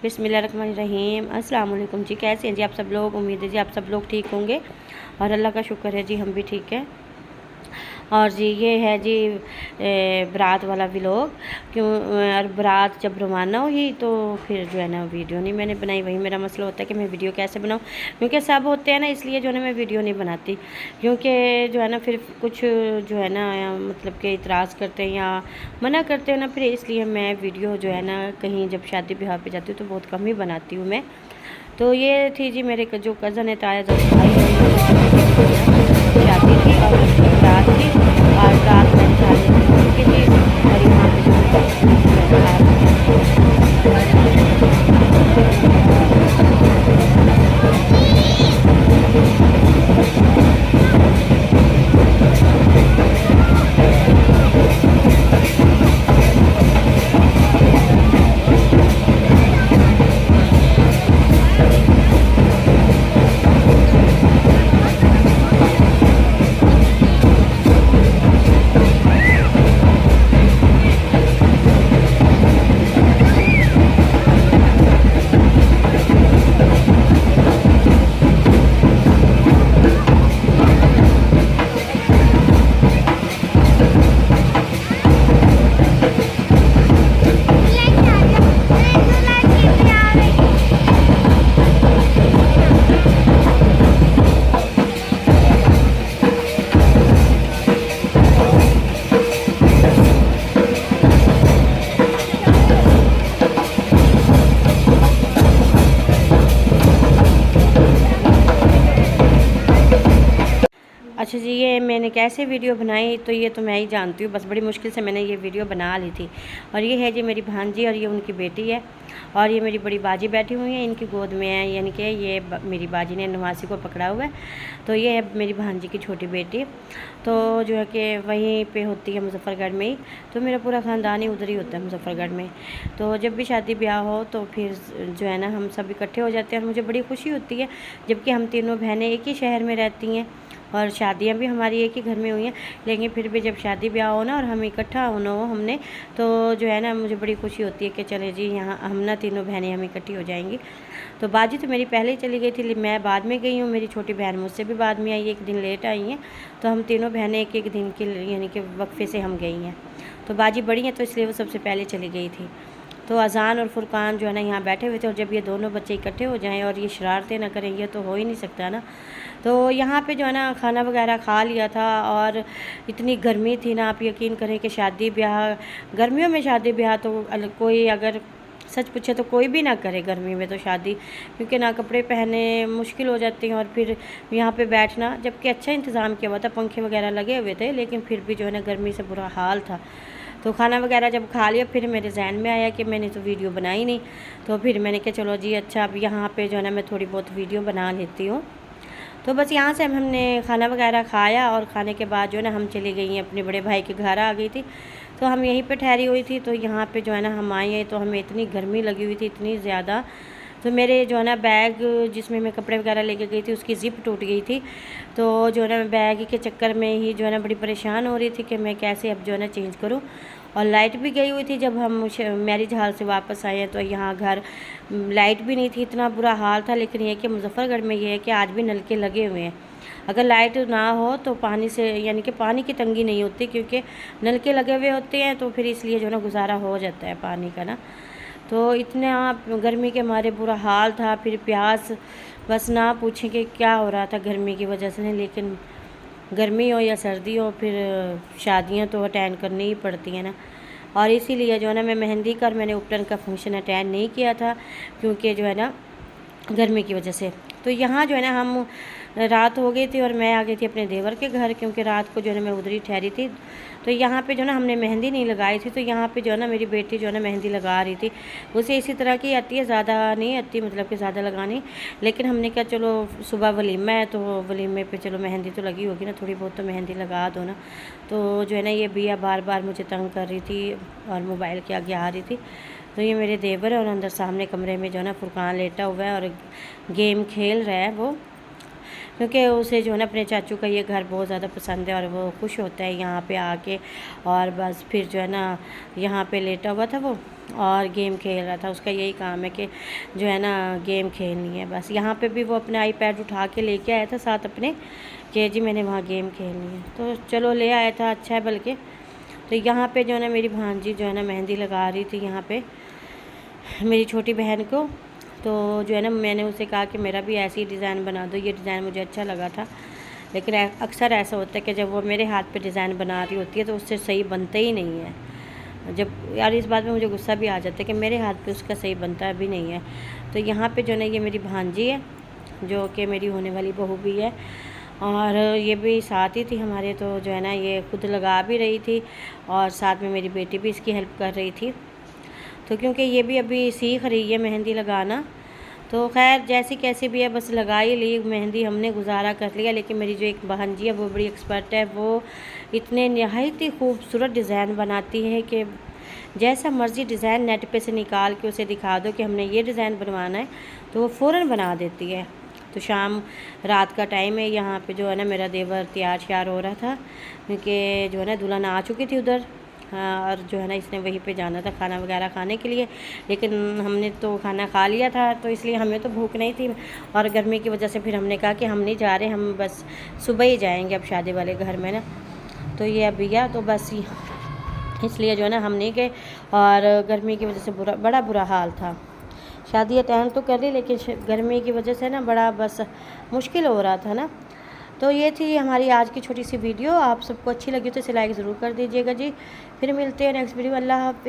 बिस्मिल्लाहिर्रहमानिर्रहीम। अस्सलाम वालेकुम जी। कैसे हैं जी आप सब लोग? उम्मीद है जी आप सब लोग ठीक होंगे और अल्लाह का शुक्र है जी हम भी ठीक है। और जी ये है जी बारात वाला व्लॉग। क्यों और बारात जब रवाना हुई तो फिर जो है ना वीडियो नहीं मैंने बनाई। वही मेरा मसला होता है कि मैं वीडियो कैसे बनाऊँ, क्योंकि सब होते हैं ना, इसलिए जो है ना मैं वीडियो नहीं बनाती। क्योंकि जो है ना फिर कुछ जो है ना मतलब कि इतराज़ करते हैं या मना करते हैं ना, फिर इसलिए मैं वीडियो जो है ना कहीं जब शादी ब्याह पे जाती हूँ तो बहुत कम ही बनाती हूँ मैं। तो ये थी जी मेरे जो कज़न है ताया शादी थी और रात थी और रात में थी और यहाँ पे अच्छा जी, ये मैंने कैसे वीडियो बनाई तो ये तो मैं ही जानती हूँ, बस बड़ी मुश्किल से मैंने ये वीडियो बना ली थी। और ये है जी मेरी भांजी और ये उनकी बेटी है और ये मेरी बड़ी बाजी बैठी हुई है इनकी गोद में है, यानी कि ये मेरी बाजी ने नवासी को पकड़ा हुआ है। तो ये है मेरी भांजी की छोटी बेटी, तो जो है कि वहीं पे होती है मुजफ्फरगढ़ में ही। तो मेरा पूरा ख़ानदान ही उधर ही होता है मुजफ्फरगढ़ में। तो जब भी शादी ब्याह हो तो फिर जो है ना हम सब इकट्ठे हो जाते हैं और मुझे बड़ी खुशी होती है, जबकि हम तीनों बहनें एक ही शहर में रहती हैं और शादियां भी हमारी एक ही घर में हुई हैं, लेकिन फिर भी जब शादी ब्याह हो ना और हम इकट्ठा होना हो हमने, तो जो है ना मुझे बड़ी खुशी होती है कि चले जी यहाँ हम ना तीनों बहनें हम इकट्ठी हो जाएंगी। तो बाजी तो मेरी पहले ही चली गई थी, मैं बाद में गई हूँ, मेरी छोटी बहन मुझसे भी बाद में आई, एक दिन लेट आई हैं। तो हम तीनों बहनें एक एक दिन के यानी कि वक्फे से हम गई हैं। तो बाजी बड़ी हैं तो इसलिए वो सबसे पहले चली गई थी। तो अज़ान और फुरकान जो है ना यहाँ बैठे हुए थे और जब ये दोनों बच्चे इकट्ठे हो जाएं और ये शरारतें ना करें, ये तो हो ही नहीं सकता ना। तो यहाँ पे जो है ना खाना वगैरह खा लिया था और इतनी गर्मी थी ना, आप यकीन करें कि शादी ब्याह गर्मियों में शादी ब्याह तो कोई अगर सच पूछे तो कोई भी ना करे गर्मी में तो शादी, क्योंकि ना कपड़े पहने मुश्किल हो जाती हैं और फिर यहाँ पे बैठना, जबकि अच्छा इंतज़ाम किया हुआ था, पंखे वगैरह लगे हुए थे, लेकिन फिर भी जो है ना गर्मी से बुरा हाल था। तो खाना वगैरह जब खा लिया फिर मेरे जहन में आया कि मैंने तो वीडियो बनाई नहीं, तो फिर मैंने कहा चलो जी अच्छा अब यहाँ पे जो है ना मैं थोड़ी बहुत वीडियो बना लेती हूँ। तो बस यहाँ से हमने खाना वगैरह खाया और खाने के बाद जो है ना हम चली गई अपने बड़े भाई के घर आ गई थी। तो हम यहीं पे ठहरी हुई थी, तो यहाँ पे जो है ना हम आए हैं तो हमें इतनी गर्मी लगी हुई थी, इतनी ज़्यादा। तो मेरे जो है ना बैग जिसमें मैं कपड़े वगैरह लेके गई थी उसकी ज़िप टूट गई थी। तो जो है ना बैग के चक्कर में ही जो है ना बड़ी परेशान हो रही थी कि मैं कैसे अब जो है ना चेंज करूँ। और लाइट भी गई हुई थी जब हम मैरिज हॉल से वापस आए हैं, तो यहाँ घर लाइट भी नहीं थी, इतना बुरा हाल था। लेकिन ये कि मुजफ्फरगढ़ में ये है कि आज भी नलके लगे हुए हैं, अगर लाइट ना हो तो पानी से यानी कि पानी की तंगी नहीं होती, क्योंकि नलके लगे हुए होते हैं, तो फिर इसलिए जो है ना गुजारा हो जाता है पानी का ना। तो इतना गर्मी के मारे बुरा हाल था, फिर प्यास बस ना पूछें कि क्या हो रहा था गर्मी की वजह से। लेकिन गर्मी हो या सर्दी हो फिर शादियां तो अटेंड करनी ही पड़ती हैं ना। और इसीलिए जो है ना मैं मेहंदी का और मैंने उपटन का फंक्शन अटेंड नहीं किया था, क्योंकि जो है ना गर्मी की वजह से। तो यहाँ जो है ना हम रात हो गई थी और मैं आ गई थी अपने देवर के घर, क्योंकि रात को जो है ना मैं उधर ही ठहरी थी। तो यहाँ पे जो है ना हमने मेहंदी नहीं लगाई थी, तो यहाँ पे जो है ना मेरी बेटी जो है ना मेहंदी लगा रही थी। उसे इसी तरह की आती है, ज़्यादा नहीं आती, मतलब कि ज़्यादा लगानी। लेकिन हमने कहा चलो सुबह वलीमा है तो वलीमे पे चलो मेहंदी तो लगी होगी ना, थोड़ी बहुत तो मेहंदी लगा दो ना। तो जो है ना ये बिया बार बार मुझे तंग कर रही थी और मोबाइल के आगे आ रही थी। तो ये मेरे देवर है और अंदर सामने कमरे में जो है ना फुरकान लेटा हुआ है और गेम खेल रहा है वो, क्योंकि उसे जो है ना अपने चाचू का ये घर बहुत ज़्यादा पसंद है और वो खुश होता है यहाँ पे आके। और बस फिर जो है ना यहाँ पे लेटा हुआ था वो। और गेम खेल रहा था। उसका यही काम है कि जो है ना गेम खेलनी है बस। यहाँ पे भी वो अपना आईपैड उठा के लेके आया था साथ अपने कि जी मैंने वहाँ गेम खेलनी है, तो चलो ले आया था, अच्छा है बल्कि। तो यहाँ पे जो है ना मेरी भांजी जो है ना मेहंदी लगा रही थी यहाँ पे मेरी छोटी बहन को। तो जो है ना मैंने उसे कहा कि मेरा भी ऐसी डिज़ाइन बना दो, ये डिज़ाइन मुझे अच्छा लगा था। लेकिन अक्सर ऐसा होता है कि जब वो मेरे हाथ पे डिज़ाइन बना रही होती है तो उससे सही बनते ही नहीं है। जब यार इस बात में मुझे गुस्सा भी आ जाता है कि मेरे हाथ पे उसका सही बनता भी नहीं है। तो यहाँ पे जो है ना ये मेरी भांजी है जो कि मेरी होने वाली बहू भी है, और ये भी साथ ही थी हमारे। तो जो है ना ये खुद लगा भी रही थी और साथ में मेरी बेटी भी इसकी हेल्प कर रही थी। तो क्योंकि ये भी अभी सीख रही है मेहंदी लगाना, तो खैर जैसी कैसी भी है बस लगा ही ली मेहंदी, हमने गुजारा कर लिया। लेकिन मेरी जो एक बहन जी है वो बड़ी एक्सपर्ट है, वो इतने नहायत ही खूबसूरत डिज़ाइन बनाती है कि जैसा मर्ज़ी डिज़ाइन नेट पे से निकाल के उसे दिखा दो कि हमने ये डिज़ाइन बनवाना है तो वो फ़ौरन बना देती है। तो शाम रात का टाइम है, यहाँ पे जो है ना मेरा देवर तैयार श्यार हो रहा था क्योंकि जो है ना दुल्हन आ चुकी थी उधर। और जो है ना इसने वहीं पे जाना था खाना वगैरह खाने के लिए, लेकिन हमने तो खाना खा लिया था तो इसलिए हमें तो भूख नहीं थी। और गर्मी की वजह से फिर हमने कहा कि हम नहीं जा रहे, हम बस सुबह ही जाएंगे अब शादी वाले घर में ना। तो ये अभी गया तो बस इसलिए जो है ना हम नहीं गए, और गर्मी की वजह से बड़ा बुरा हाल था। शादी अटेंड तो कर ली लेकिन गर्मी की वजह से ना बड़ा बस मुश्किल हो रहा था ना। तो ये थी हमारी आज की छोटी सी वीडियो। आप सबको अच्छी लगी तो इसे लाइक ज़रूर कर दीजिएगा जी। फिर मिलते हैं नेक्स्ट वीडियो। अल्लाह हाफ़िज़।